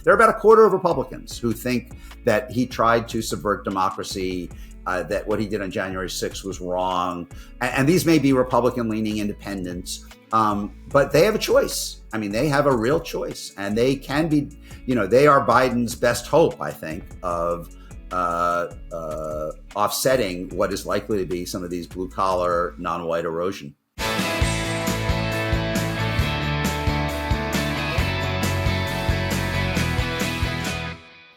There are about a quarter of Republicans who think that he tried to subvert democracy, that what he did on January 6th was wrong. And these may be Republican-leaning independents, but they have a choice. I mean, they have a real choice, and they can be, they are Biden's best hope, I think, of offsetting what is likely to be some of these blue-collar, non-white erosion.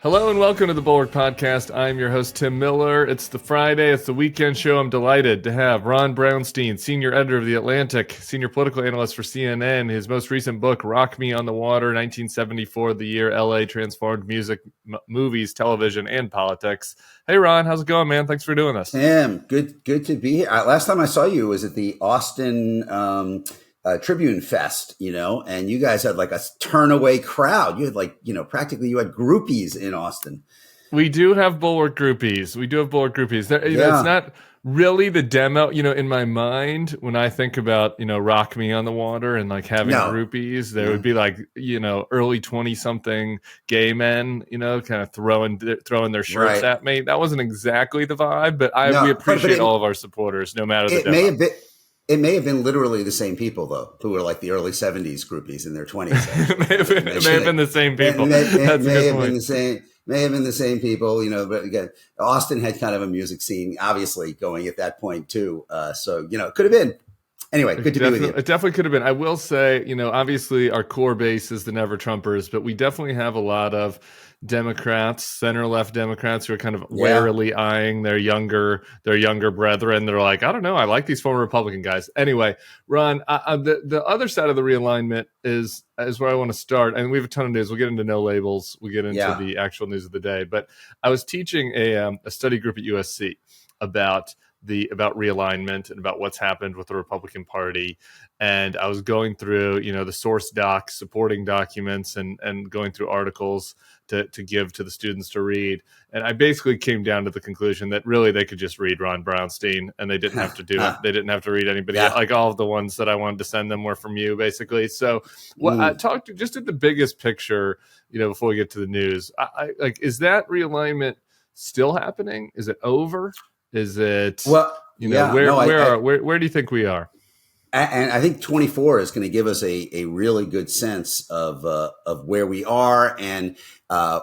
Hello and welcome to the Bulwark Podcast. I'm your host, Tim Miller. It's the Friday. It's the weekend show. I'm delighted to have Ron Brownstein, senior editor of The Atlantic, senior political analyst for CNN. His most recent book, Rock Me on the Water, 1974, the year LA transformed music, movies, television, and politics. Hey, Ron, how's it going, man? Thanks for doing this. Tim, good to be here. Last time I saw you was at the Austin Tribune Fest, and you guys had like a turnaway crowd. You had practically you had groupies in Austin. We do have Bulwark groupies. It's not really the demo, in my mind, when I think about, Rock Me on the Water and like having groupies, there would be like, early 20-something gay men, kind of throwing their shirts at me. That wasn't exactly the vibe, but we appreciate all of our supporters, no matter the demo. It may have been literally the same people, though, who were like the early 70s groupies in their 20s. It may have been the same people. May have been the same people, but again, Austin had kind of a music scene, obviously, going at that point, too. So, it could have been. Anyway, good to be with you. It definitely could have been. I will say, obviously our core base is the Never Trumpers, but we definitely have a lot of Democrats, center-left Democrats who are kind of warily eyeing their younger brethren. They're like, I don't know, I like these former Republican guys. Anyway, Ron, the other side of the realignment is where I want to start. And we have a ton of news. We'll get into no labels. We'll get into the actual news of the day. But I was teaching a study group at USC about realignment and about what's happened with the Republican Party. And I was going through, the source docs, supporting documents, and going through articles to give to the students to read. And I basically came down to the conclusion that really they could just read Ron Brownstein and they didn't have to do it. They didn't have to read anybody. Like all of the ones that I wanted to send them were from you, basically. So I talked to just at the biggest picture, before we get to the news, is that realignment still happening? Is it over? Is it, where do you think we are? And I think 24 is going to give us a really good sense of where we are and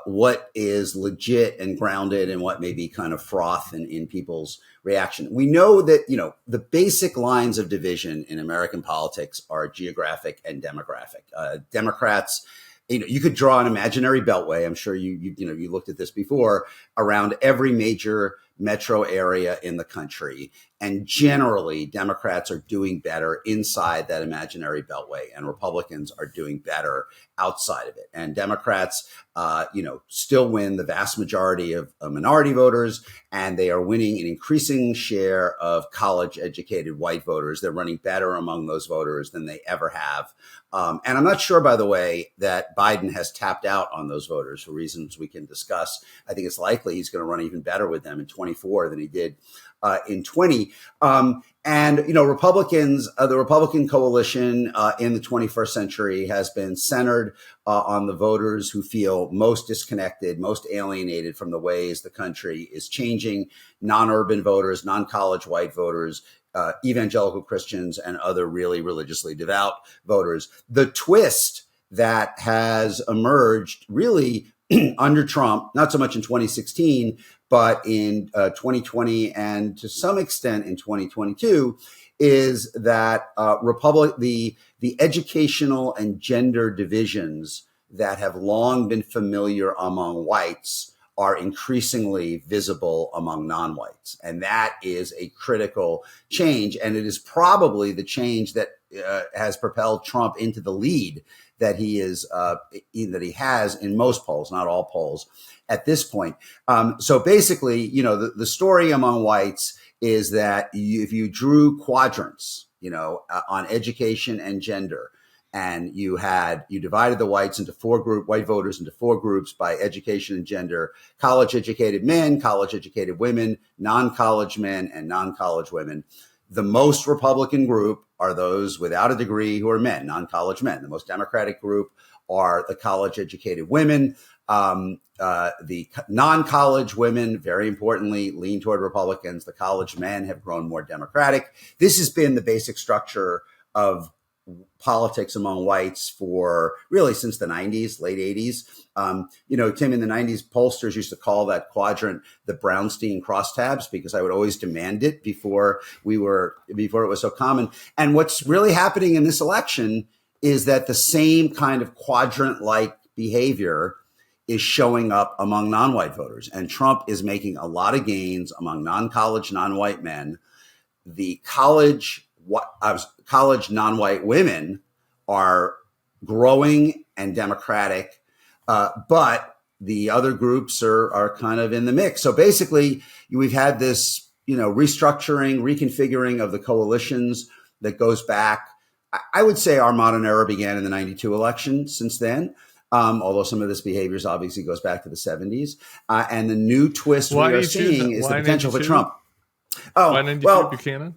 what is legit and grounded and what may be kind of froth in people's reaction. We know that, the basic lines of division in American politics are geographic and demographic. Democrats, you could draw an imaginary beltway. I'm sure you looked at this before, around every major metro area in the country. And generally, Democrats are doing better inside that imaginary beltway, and Republicans are doing better outside of it. And Democrats, still win the vast majority of minority voters, and they are winning an increasing share of college-educated white voters. They're running better among those voters than they ever have. And I'm not sure, by the way, that Biden has tapped out on those voters for reasons we can discuss. I think it's likely he's going to run even better with them in 24 than he did in 20. Republicans, the Republican coalition in the 21st century has been centered on the voters who feel most disconnected, most alienated from the ways the country is changing: non-urban voters, non-college white voters, evangelical Christians, and other really religiously devout voters. The twist that has emerged really under Trump, not so much in 2016, but in 2020 and to some extent in 2022, is that the educational and gender divisions that have long been familiar among whites are increasingly visible among non-whites. And that is a critical change. And it is probably the change that has propelled Trump into the lead that he has in most polls, not all polls at this point. So basically, the story among whites is that if you drew quadrants, on education and gender, and you divided the white voters into four groups by education and gender: college educated men, college educated women, non-college men, and non-college women. The most Republican group are those without a degree who are men, non-college men. The most Democratic group are the college educated women. The non-college women, very importantly, lean toward Republicans. The college men have grown more Democratic. This has been the basic structure of politics among whites for really since the 90s, late 80s. Tim, in the 90s, pollsters used to call that quadrant the Brownstein crosstabs because I would always demand it before it was so common. And what's really happening in this election is that the same kind of quadrant-like behavior is showing up among non-white voters. And Trump is making a lot of gains among non-college, non-white men. The college non-white women are growing and Democratic, but the other groups are kind of in the mix. So basically, we've had this, restructuring, reconfiguring of the coalitions that goes back. I would say our modern era began in the 92 election since then. Although some of this behavior obviously goes back to the 70s. And the new twist we are seeing is the potential for Trump. Oh, why didn't you choose Buchanan?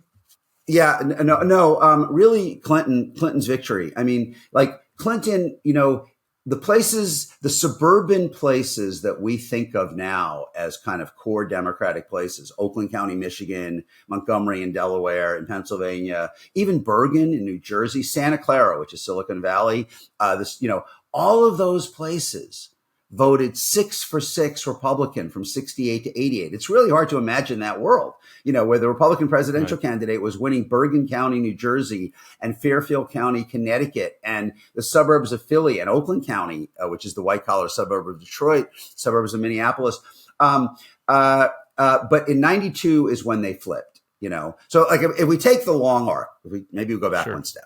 Yeah, no. Really, Clinton's victory. I mean, like Clinton, the suburban places that we think of now as kind of core Democratic places, Oakland County, Michigan, Montgomery in Delaware, in Pennsylvania, even Bergen in New Jersey, Santa Clara, which is Silicon Valley, all of those places voted 6-for-6 Republican from 68 to 88. It's really hard to imagine that world, where the Republican presidential candidate was winning Bergen County, New Jersey, and Fairfield County, Connecticut, and the suburbs of Philly and Oakland County, which is the white collar suburb of Detroit, suburbs of Minneapolis. But in 92 is when they flipped, So like if we take the long arc, maybe we go back one step,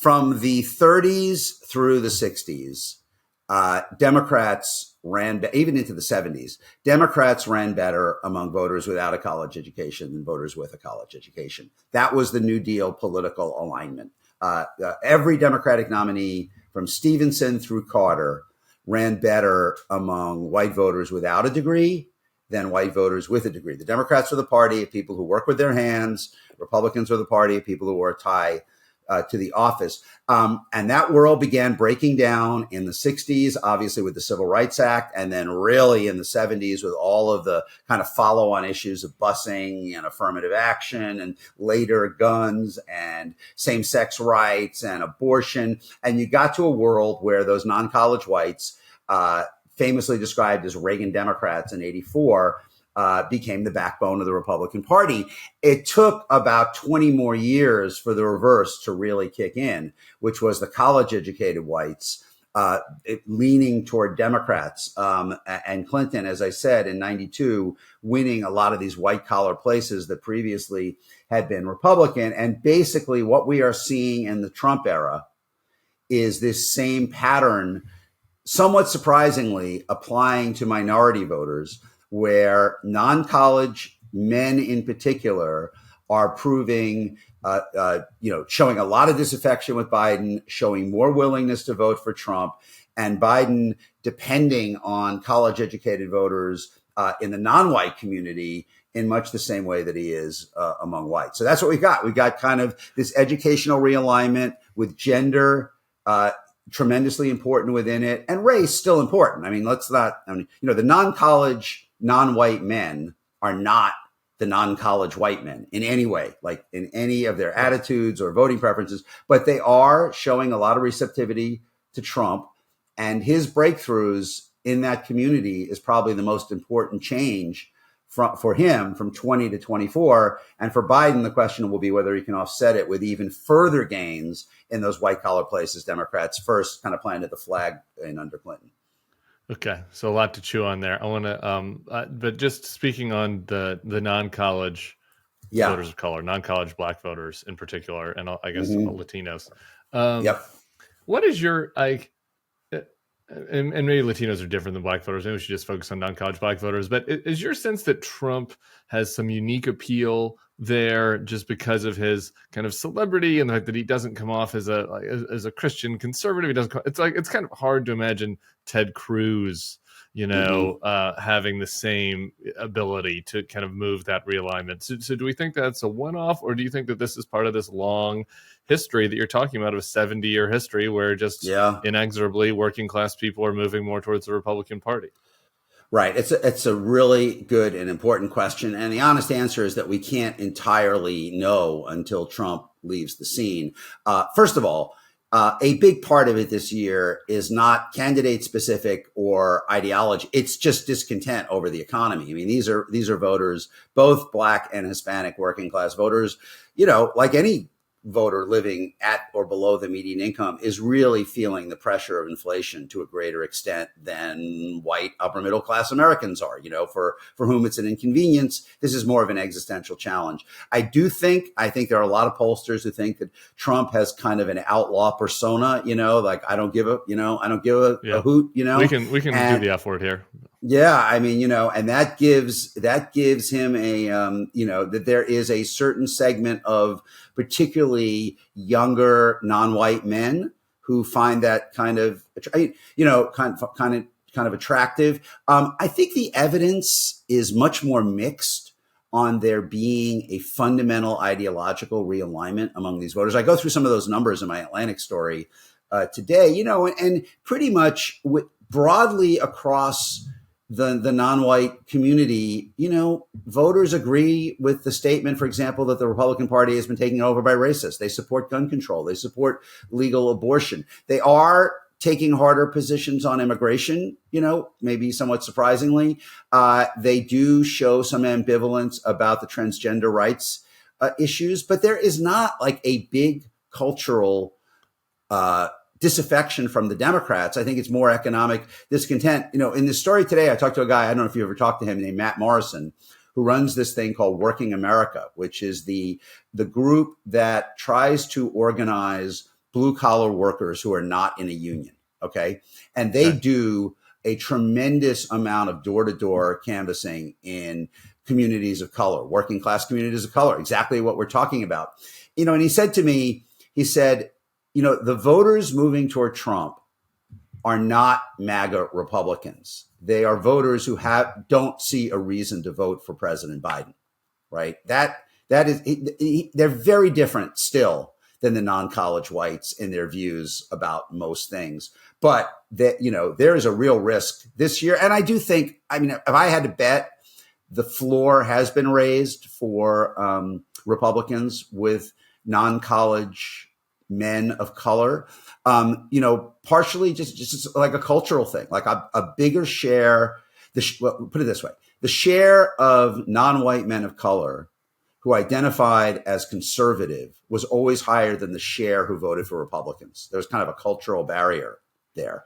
from the 30s through the 60s, Democrats ran, even into the 70s, Democrats ran better among voters without a college education than voters with a college education. That was the New Deal political alignment. Every Democratic nominee from Stevenson through Carter ran better among white voters without a degree than white voters with a degree. The Democrats were the party of people who work with their hands. Republicans were the party of people who wore a tie to the office. And that world began breaking down in the 60s, obviously with the Civil Rights Act, and then really in the 70s with all of the kind of follow-on issues of busing and affirmative action, and later guns and same-sex rights and abortion. And you got to a world where those non-college whites, famously described as Reagan Democrats in 84, became the backbone of the Republican Party. It took about 20 more years for the reverse to really kick in, which was the college-educated whites leaning toward Democrats. And Clinton, as I said, in 92, winning a lot of these white-collar places that previously had been Republican. And basically what we are seeing in the Trump era is this same pattern, somewhat surprisingly, applying to minority voters, where non-college men in particular are proving, showing a lot of disaffection with Biden, showing more willingness to vote for Trump, and Biden depending on college-educated voters in the non-white community in much the same way that he is among whites. So that's what we got. We got kind of this educational realignment with gender tremendously important within it, and race still important. I mean, the non-college non-white men are not the non-college white men in any way, like in any of their attitudes or voting preferences, but they are showing a lot of receptivity to Trump, and his breakthroughs in that community is probably the most important change for him from 20 to 24. And for Biden, the question will be whether he can offset it with even further gains in those white collar places Democrats first kind of planted the flag in under Clinton. Okay, so a lot to chew on there. I want to, but just speaking on the non-college voters of color, non-college Black voters in particular, and I guess Latinos. What is your and maybe Latinos are different than Black voters. Maybe we should just focus on non-college Black voters. But is your sense that Trump has some unique appeal there just because of his kind of celebrity and the fact that he doesn't come off as a Christian conservative. He doesn't. It's kind of hard to imagine Ted Cruz, having the same ability to kind of move that realignment. So do we think that's a one-off, or do you think that this is part of this long history that you're talking about, of a 70-year history where just inexorably working class people are moving more towards the Republican Party? Right. It's a really good and important question. And the honest answer is that we can't entirely know until Trump leaves the scene. First of all, a big part of it this year is not candidate specific or ideology. It's just discontent over the economy. I mean, these are voters, both Black and Hispanic working class voters, like any voter living at or below the median income, is really feeling the pressure of inflation to a greater extent than white upper middle class Americans are, for whom it's an inconvenience. This is more of an existential challenge. I think there are a lot of pollsters who think that Trump has kind of an outlaw persona, like I don't give a hoot, We can do the F word here. Yeah, I mean, and that gives him a, that there is a certain segment of particularly younger non-white men who find that kind of attractive. I think the evidence is much more mixed on there being a fundamental ideological realignment among these voters. I go through some of those numbers in my Atlantic story today, and pretty much broadly across the non-white community, voters agree with the statement, for example, that the Republican Party has been taken over by racists. They support gun control. They support legal abortion. They are taking harder positions on immigration, maybe somewhat surprisingly. They do show some ambivalence about the transgender rights issues, but there is not like a big cultural disaffection from the Democrats. I think it's more economic discontent. In this story today, I talked to a guy, I don't know if you ever talked to him, named Matt Morrison, who runs this thing called Working America, which is the group that tries to organize blue collar workers who are not in a union. Okay. And they do a tremendous amount of door to door canvassing in communities of color, working class communities of color, exactly what we're talking about. And he said to me, the voters moving toward Trump are not MAGA Republicans. They are voters who don't see a reason to vote for President Biden, right? That is, they're very different still than the non-college whites in their views about most things. But that, there is a real risk this year. And I do think, if I had to bet, the floor has been raised for Republicans with non-college men of color, partially just like a cultural thing, like a bigger share. Put it this way: the share of non-white men of color who identified as conservative was always higher than the share who voted for Republicans. There was kind of a cultural barrier there.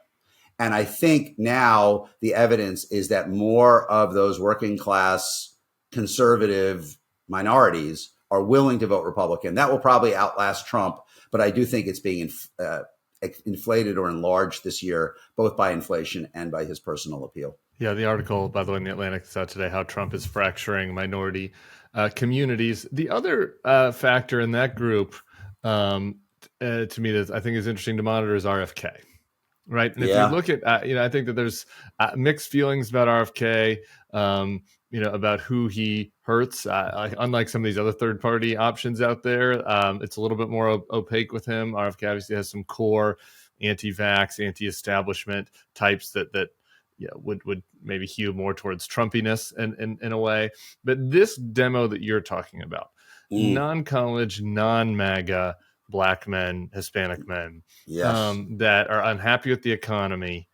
And I think now the evidence is that more of those working class conservative minorities are willing to vote Republican. That will probably outlast Trump. But I do think it's being inflated or enlarged this year, both by inflation and by his personal appeal. Yeah, the article, by the way, in the Atlantic said today how Trump is fracturing minority communities. The other factor in that group, to me, that I think is interesting to monitor is RFK. Right. And if you look at, I think that there's mixed feelings about RFK, about who he hurts. Unlike some of these other third party options out there, it's a little bit more opaque with him. RFK obviously has some core anti-vax, anti-establishment types that would maybe hew more towards Trumpiness in a way. But this demo that you're talking about, non-college, non-MAGA, Black men, Hispanic men, that are unhappy with the economy.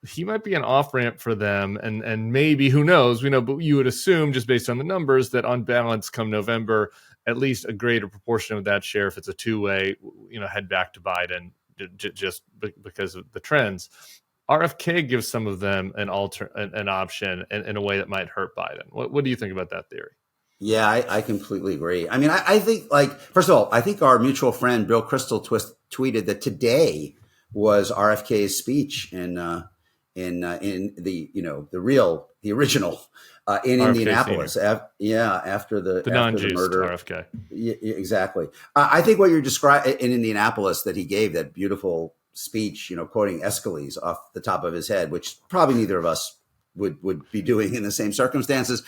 He might be an off-ramp for them, and maybe, who knows, but you would assume, just based on the numbers, that on balance, come November, at least a greater proportion of that share, if it's a two-way, head back to Biden, just because of the trends. RFK gives some of them an option in a way that might hurt Biden. What do you think about that theory? Yeah, I completely agree. I think, first of all, I think our mutual friend Bill Kristol tweeted that today was RFK's speech in the real the original in RFK Indianapolis. After the non-juiced murder. RFK. Exactly. I think what you're describing in Indianapolis that he gave that beautiful speech, quoting Aeschylus off the top of his head, which probably neither of us would be doing in the same circumstances.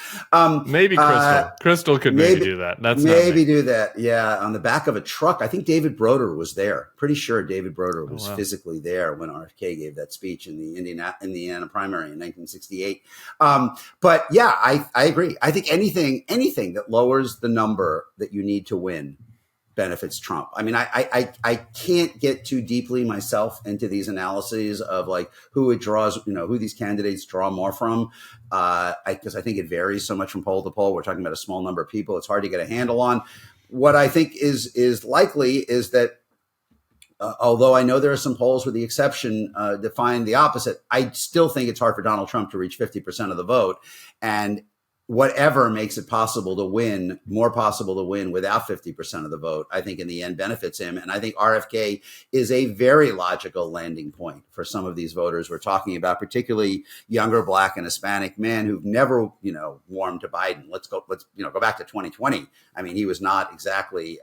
Maybe Crystal. Crystal could maybe do that. That's maybe do that. Yeah, on the back of a truck. I think David Broder was there. Pretty sure David Broder was physically there when RFK gave that speech in the Indiana primary in 1968. But yeah, I agree. I think anything that lowers the number that you need to win benefits Trump. I mean, I can't get too deeply myself into these analyses of like who it draws, who these candidates draw more from, because I think it varies so much from poll to poll. We're talking about a small number of people. It's hard to get a handle on. What I think is likely is that although I know there are some polls with the exception define the opposite, I still think it's hard for Donald Trump to reach 50% of the vote. And whatever makes it more possible to win without 50% of the vote, I think in the end benefits him. And I think RFK is a very logical landing point for some of these voters we're talking about, particularly younger Black and Hispanic men who've never, warmed to Biden. Let's go back to 2020. I mean, he was not exactly,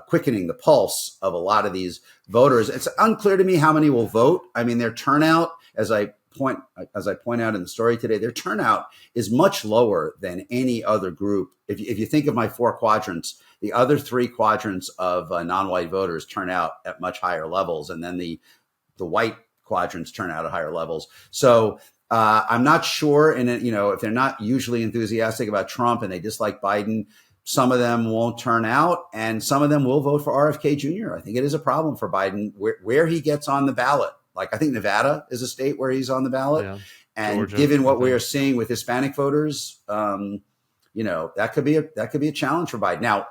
quickening the pulse of a lot of these voters. It's unclear to me how many will vote. I mean, their turnout, as I point out in the story today, their turnout is much lower than any other group. If you think of my 4 quadrants, the other 3 quadrants of non-white voters turn out at much higher levels, and then the white quadrants turn out at higher levels. So I'm not sure, if they're not usually enthusiastic about Trump and they dislike Biden, some of them won't turn out, and some of them will vote for RFK Jr. I think it is a problem for Biden where he gets on the ballot. Like, I think Nevada is a state where he's on the ballot. Yeah. And Georgia, given what we are seeing with Hispanic voters, that could be a challenge for Biden. Now,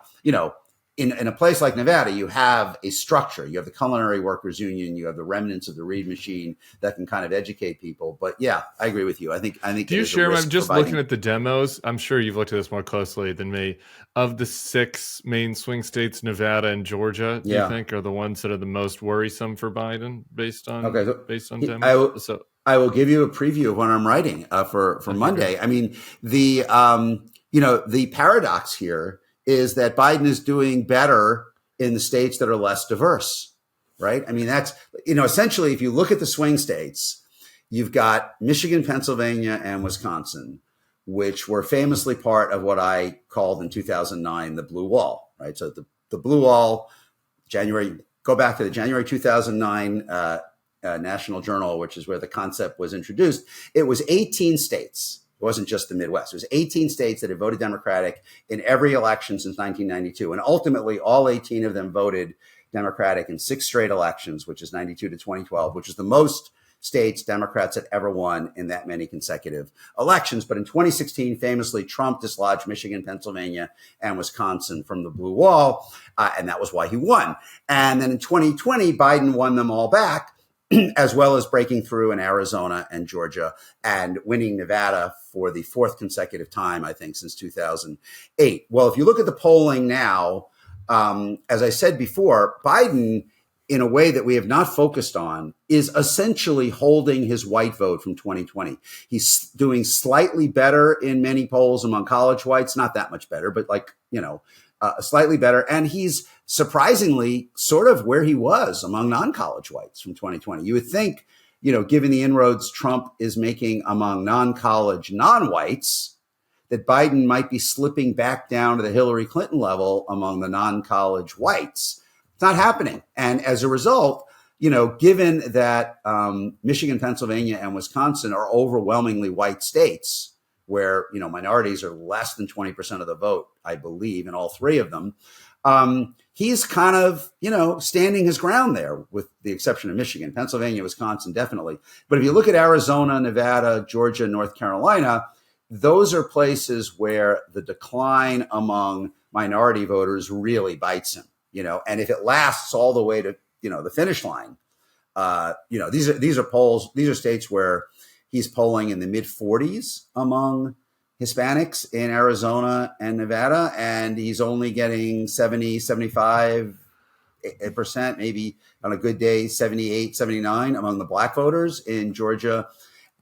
in a place like Nevada, you have a structure. You have the Culinary Workers Union. You have the remnants of the Reed machine that can kind of educate people. But yeah, I agree with you. I think. Do you share? I'm just looking at the demos. I'm sure you've looked at this more closely than me. Of the 6 main swing states, Nevada and Georgia, do you think are the ones that are the most worrisome for Biden based on demos? I will give you a preview of what I'm writing for Monday. I mean, the paradox here is that Biden is doing better in the states that are less diverse, right? I mean, that's, essentially, if you look at the swing states, you've got Michigan, Pennsylvania, and Wisconsin, which were famously part of what I called in 2009 the Blue Wall, right? So the Blue Wall, go back to the January 2009 National Journal, which is where the concept was introduced. It was 18 states. It wasn't just the Midwest. It was 18 states that had voted Democratic in every election since 1992. And ultimately, all 18 of them voted Democratic in 6 straight elections, which is 92 to 2012, which is the most states Democrats had ever won in that many consecutive elections. But in 2016, famously, Trump dislodged Michigan, Pennsylvania, and Wisconsin from the Blue Wall. And that was why he won. And then in 2020, Biden won them all back, as well as breaking through in Arizona and Georgia and winning Nevada for the 4th consecutive time, I think, since 2008. Well, if you look at the polling now, as I said before, Biden, in a way that we have not focused on, is essentially holding his white vote from 2020. He's doing slightly better in many polls among college whites, not that much better, but slightly better. And he's surprisingly sort of where he was among non-college whites from 2020. You would think, given the inroads Trump is making among non-college non-whites, that Biden might be slipping back down to the Hillary Clinton level among the non-college whites. It's not happening. And as a result, given that Michigan, Pennsylvania, and Wisconsin are overwhelmingly white states, where, minorities are less than 20% of the vote, I believe, in all 3 of them. He's kind of, standing his ground there, with the exception of Michigan, Pennsylvania, Wisconsin, definitely. But if you look at Arizona, Nevada, Georgia, North Carolina, those are places where the decline among minority voters really bites him, and if it lasts all the way to, the finish line, these are states where he's polling in the mid 40s among Hispanics in Arizona and Nevada, and he's only getting 70, 75%, maybe on a good day, 78, 79 among the Black voters in Georgia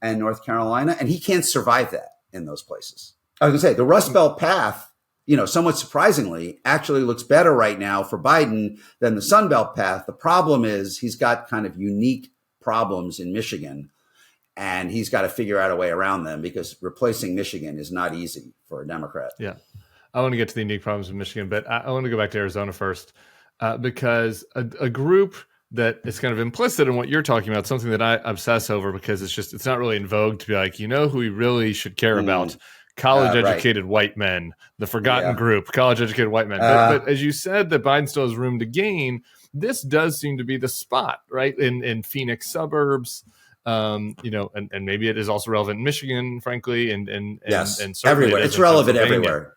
and North Carolina, and he can't survive that in those places. I was going to say the Rust Belt path, somewhat surprisingly, actually looks better right now for Biden than the Sun Belt path. The problem is he's got kind of unique problems in Michigan, and he's got to figure out a way around them because replacing Michigan is not easy for a Democrat. Yeah. I want to get to the unique problems in Michigan, but I want to go back to Arizona first because a group that is kind of implicit in what you're talking about, something that I obsess over because it's not really in vogue to be like, who we really should care about? College-educated white men, the forgotten group, college-educated white men. But as you said, that Biden still has room to gain. This does seem to be the spot, right? In Phoenix suburbs, and maybe it is also relevant in Michigan, frankly, and everywhere. It's relevant everywhere.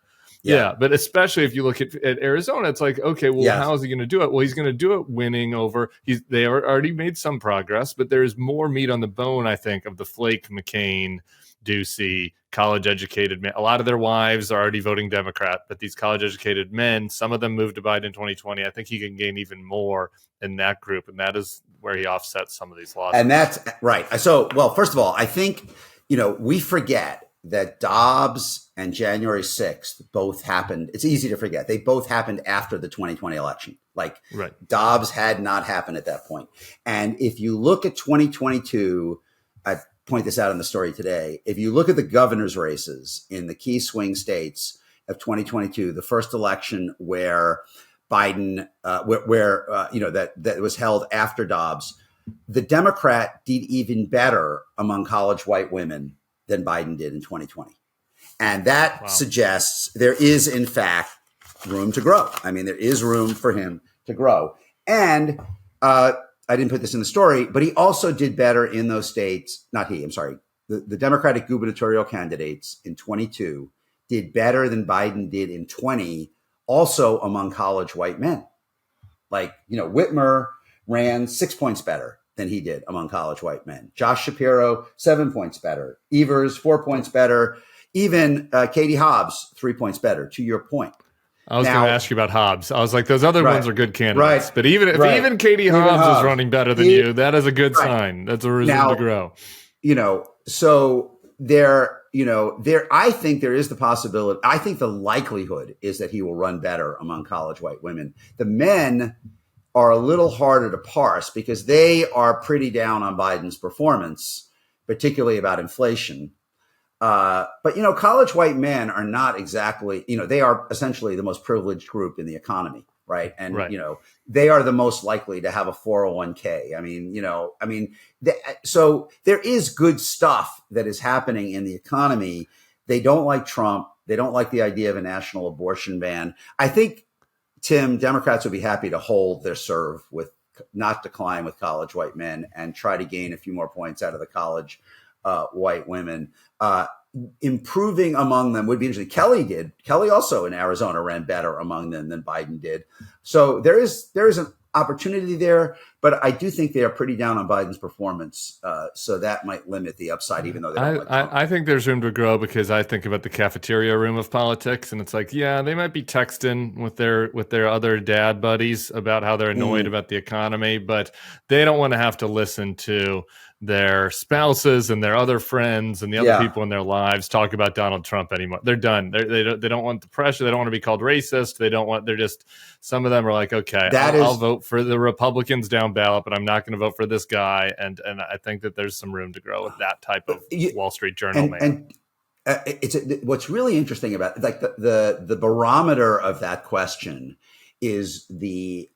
Yeah, but especially if you look at Arizona, it's like, okay, well, how is he going to do it? Well, he's going to do it winning over. They already made some progress, but there is more meat on the bone, I think, of the Flake, McCain, Ducey, college-educated men. A lot of their wives are already voting Democrat, but these college-educated men, some of them moved to Biden in 2020. I think he can gain even more in that group, and that is where he offsets some of these losses. And that's right. So, well, first of all, I think, we forget that Dobbs and January 6th both happened. It's easy to forget. They both happened after the 2020 election. Dobbs had not happened at that point. And if you look at 2022, I point this out in the story today. If you look at the governor's races in the key swing states of 2022, the first election where Biden, that was held after Dobbs, the Democrat did even better among college white women than Biden did in 2020. And that suggests there is, in fact, room to grow. I mean, there is room for him to grow. And I didn't put this in the story, but he also did better in those states. Not he, I'm sorry. The Democratic gubernatorial candidates in 22 did better than Biden did in 20, also among college white men. Whitmer ran 6 points better than he did among college white men. Josh Shapiro, 7 points better. Evers, 4 points better. Even Katie Hobbs, 3 points better, to your point. I was going to ask you about Hobbs. I was like, those other ones are good candidates. Right. But even Katie Hobbs is running better than you, that is a good sign. That's a reason to grow. So there, I think there is the possibility. I think the likelihood is that he will run better among college white women. The men are a little harder to parse because they are pretty down on Biden's performance, particularly about inflation. But college white men are not exactly, they are essentially the most privileged group in the economy, right? And, they are the most likely to have a 401k. So there is good stuff that is happening in the economy. They don't like Trump. They don't like the idea of a national abortion ban. I think, Tim, Democrats would be happy to hold their serve with not decline with college white men and try to gain a few more points out of the college white women. Improving among them would be interesting. Kelly also in Arizona ran better among them than Biden did. So there is an opportunity there, but I do think they are pretty down on Biden's performance. So that might limit the upside, even though they don't like Trump. I think there's room to grow because I think about the cafeteria room of politics, and it's like, they might be texting with their other dad buddies about how they're annoyed about the economy, but they don't want to have to listen to their spouses and their other friends and the other people in their lives talk about Donald Trump anymore. They're done. They don't want the pressure. They don't want to be called racist. Some of them are like, okay, I'll vote for the Republicans down ballot, but I'm not going to vote for this guy. And I think that there's some room to grow with that type of Wall Street Journal man. And what's really interesting about the barometer of that question is the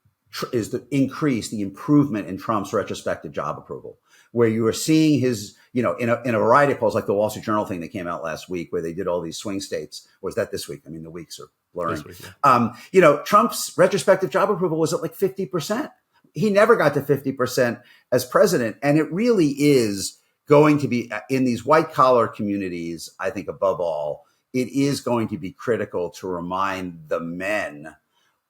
increase, the improvement in Trump's retrospective job approval, where you are seeing his, in a variety of polls, like the Wall Street Journal thing that came out last week, where they did all these swing states. Or was that this week? I mean, the weeks are blurring. This week, Trump's retrospective job approval was at 50%. He never got to 50% as president. And it really is going to be in these white collar communities. I think above all, it is going to be critical to remind the men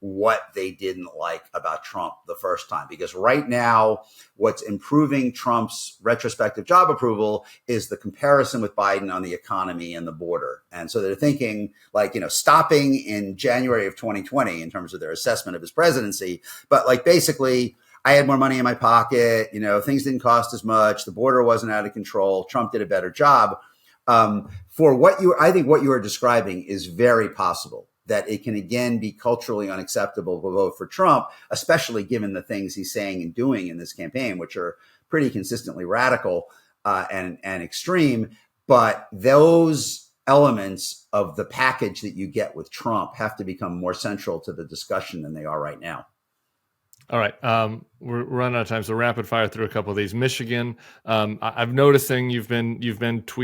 what they didn't like about Trump the first time. Because right now, what's improving Trump's retrospective job approval is the comparison with Biden on the economy and the border. And so they're thinking stopping in January of 2020 in terms of their assessment of his presidency. But basically, I had more money in my pocket. Things didn't cost as much. The border wasn't out of control. Trump did a better job. I think what you are describing is very possible, that it can again be culturally unacceptable to vote for Trump, especially given the things he's saying and doing in this campaign, which are pretty consistently radical and extreme. But those elements of the package that you get with Trump have to become more central to the discussion than they are right now. All right. We're running out of time, so rapid fire through a couple of these. Michigan, I'm noticing you've been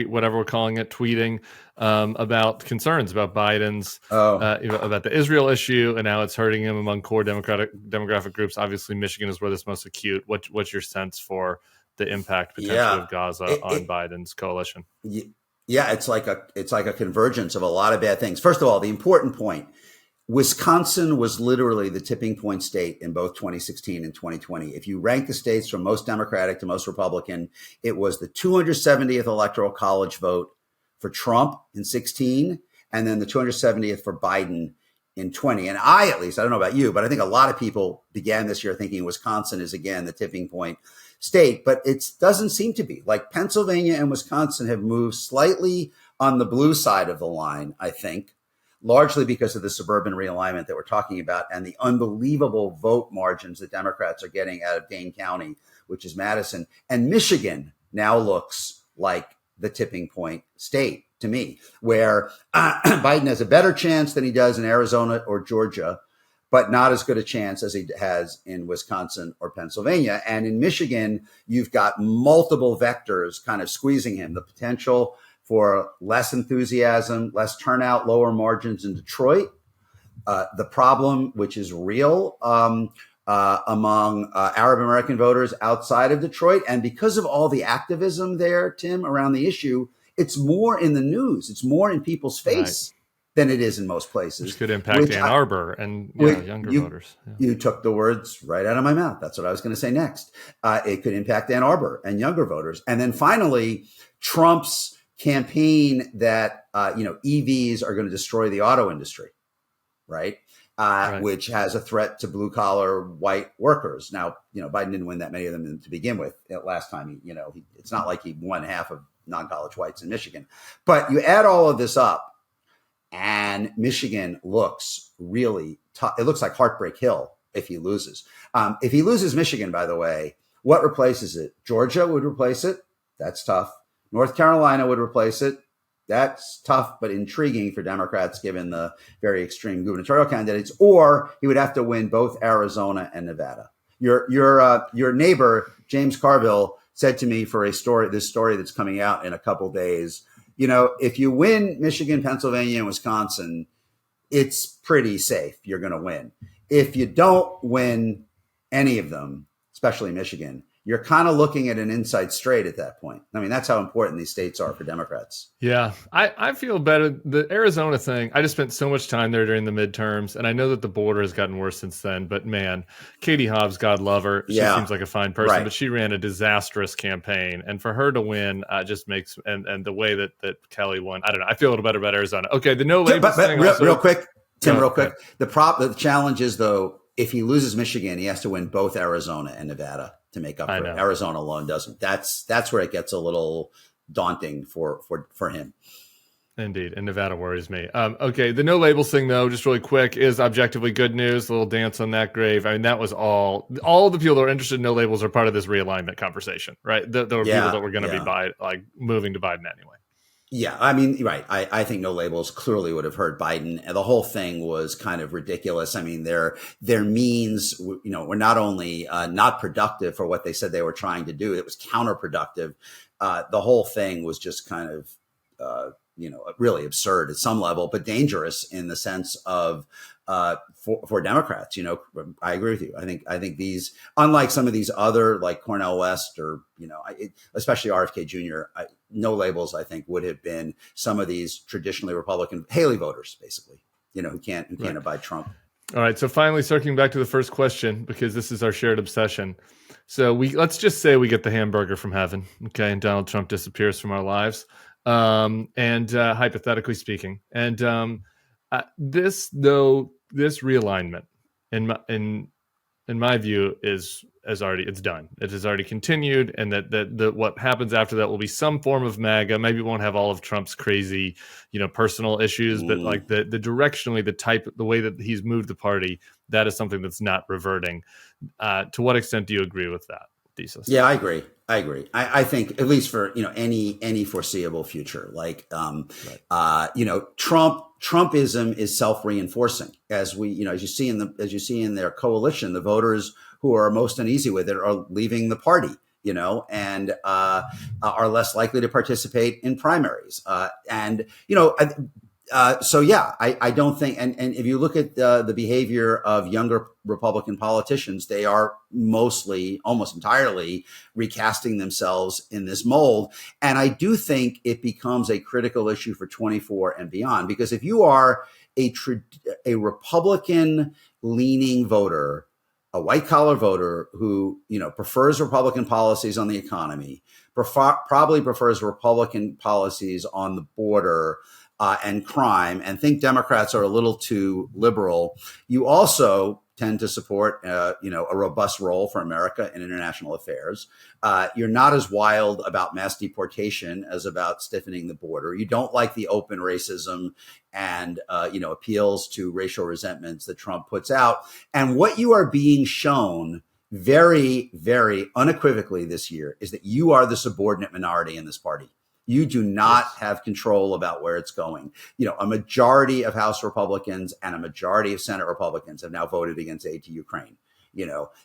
whatever we're calling it, tweeting about concerns about Biden's about the Israel issue and how it's hurting him among core demographic groups. Obviously, Michigan is where this most acute. What's your sense for the impact potentially of Gaza on Biden's coalition? Yeah, it's like a convergence of a lot of bad things. First of all, the important point. Wisconsin was literally the tipping point state in both 2016 and 2020. If you rank the states from most Democratic to most Republican, it was the 270th electoral college vote for Trump in 16, and then the 270th for Biden in 20. And I don't know about you, but I think a lot of people began this year thinking Wisconsin is again the tipping point state, but it doesn't seem to be. Like Pennsylvania and Wisconsin have moved slightly on the blue side of the line, I think, largely because of the suburban realignment that we're talking about and the unbelievable vote margins that Democrats are getting out of Dane County, which is Madison. And Michigan now looks like the tipping point state to me, where Biden has a better chance than he does in Arizona or Georgia, but not as good a chance as he has in Wisconsin or Pennsylvania. And in Michigan, you've got multiple vectors kind of squeezing him. The potential for less enthusiasm, less turnout, lower margins in Detroit. The problem, which is real among Arab American voters outside of Detroit. And because of all the activism there, Tim, around the issue, it's more in the news. It's more in people's face than it is in most places. Which could impact Ann Arbor and younger voters. Yeah. You took the words right out of my mouth. That's what I was going to say next. It could impact Ann Arbor and younger voters. And then finally, Trump's campaign that EVs are going to destroy the auto industry, right? Which has a threat to blue collar white workers. Now, Biden didn't win that many of them to begin with. Last time, it's not like he won half of non-college whites in Michigan. But you add all of this up, and Michigan looks really tough. It looks like Heartbreak Hill if he loses. If he loses Michigan, by the way, what replaces it? Georgia would replace it. That's tough. North Carolina would replace it. That's tough, but intriguing for Democrats, given the very extreme gubernatorial candidates. Or he would have to win both Arizona and Nevada. Your neighbor, James Carville, said to me for this story that's coming out in a couple days, if you win Michigan, Pennsylvania, and Wisconsin, it's pretty safe. You're going to win. If you don't win any of them, especially Michigan, you're kind of looking at an inside straight at that point. I mean, that's how important these states are for Democrats. Yeah, I feel better. The Arizona thing, I just spent so much time there during the midterms, and I know that the border has gotten worse since then, but man, Katie Hobbs, God love her. She seems like a fine person, but she ran a disastrous campaign. And for her to win just makes, and the way that Kelly won, I don't know, I feel a little better about Arizona. Okay, the no labels thing. Real quick, Tim, real quick. The challenge is, though, if he loses Michigan, he has to win both Arizona and Nevada to make up for it. Arizona alone doesn't. That's where it gets a little daunting for him. Indeed. And Nevada worries me. Okay. The no labels thing, though, just really quick, is objectively good news. A little dance on that grave. I mean, that was all the people that are interested in no labels are part of this realignment conversation, right? There were people that were going to be moving to Biden anyway. Yeah, I mean, right. I think no labels clearly would have hurt Biden. And the whole thing was kind of ridiculous. I mean, their means, were not only not productive for what they said they were trying to do, it was counterproductive. The whole thing was just kind of, really absurd at some level, but dangerous in the sense of for Democrats. I agree with you. I think these, unlike some of these other like Cornel West or especially RFK Jr., no labels, I think, would have been some of these traditionally Republican Haley voters, basically, who can't abide Trump. All right. So finally, circling back to the first question, because this is our shared obsession. So let's just say we get the hamburger from heaven, okay, and Donald Trump disappears from our lives, and hypothetically speaking, and this realignment, in in my view, it's done. It has already continued, and that what happens after that will be some form of MAGA. Maybe it won't have all of Trump's crazy, personal issues, but like the directionally, the way that he's moved the party, that is something that's not reverting. To what extent do you agree with that thesis? Yeah, I agree. I think at least for any foreseeable future, like Trumpism is self-reinforcing, as you see in their coalition, the voters who are most uneasy with it are leaving the party, and are less likely to participate in primaries, so yeah, I don't think, and if you look at the behavior of younger Republican politicians, they are almost entirely recasting themselves in this mold. And I do think it becomes a critical issue for 24 and beyond, because if you are a Republican leaning voter, a white collar voter who, prefers Republican policies on the economy, probably prefers Republican policies on the border, and crime, and think Democrats are a little too liberal, you also tend to support, a robust role for America in international affairs. You're not as wild about mass deportation as about stiffening the border. You don't like the open racism and, appeals to racial resentments that Trump puts out. And what you are being shown very, very unequivocally this year is that you are the subordinate minority in this party. You do not have control about where it's going. A majority of House Republicans and a majority of Senate Republicans have now voted against aid to Ukraine.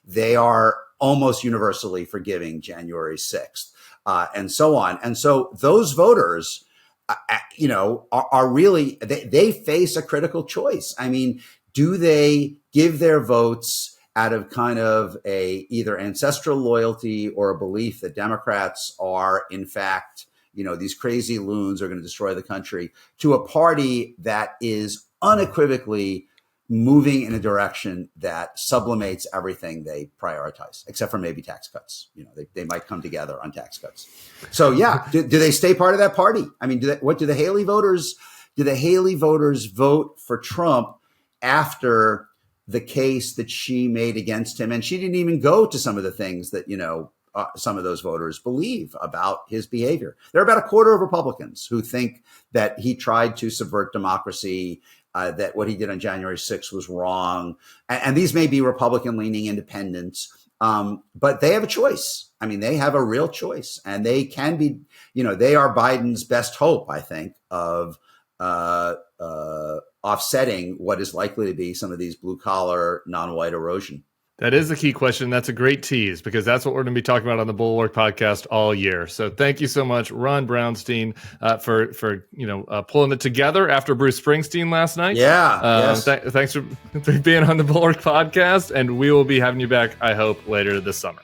They are almost universally forgiving January 6th, and so on. And so those voters, are really, they face a critical choice. I mean, do they give their votes out of kind of either ancestral loyalty or a belief that Democrats are, in fact, these crazy loons are going to destroy the country, to a party that is unequivocally moving in a direction that sublimates everything they prioritize, except for maybe tax cuts. They might come together on tax cuts. So yeah, do they stay part of that party? I mean, do the Haley voters vote for Trump after the case that she made against him? And she didn't even go to some of the things that, some of those voters believe about his behavior. There are about a quarter of Republicans who think that he tried to subvert democracy, that what he did on January 6th was wrong. And these may be Republican-leaning independents, but they have a choice. I mean, they have a real choice, and they can be, they are Biden's best hope, I think, of offsetting what is likely to be some of these blue-collar, non-white erosion. That is a key question. That's a great tease, because that's what we're going to be talking about on the Bulwark Podcast all year. So thank you so much, Ron Brownstein, for pulling it together after Bruce Springsteen last night. Yeah. Thanks for being on the Bulwark Podcast, and we will be having you back, I hope, later this summer.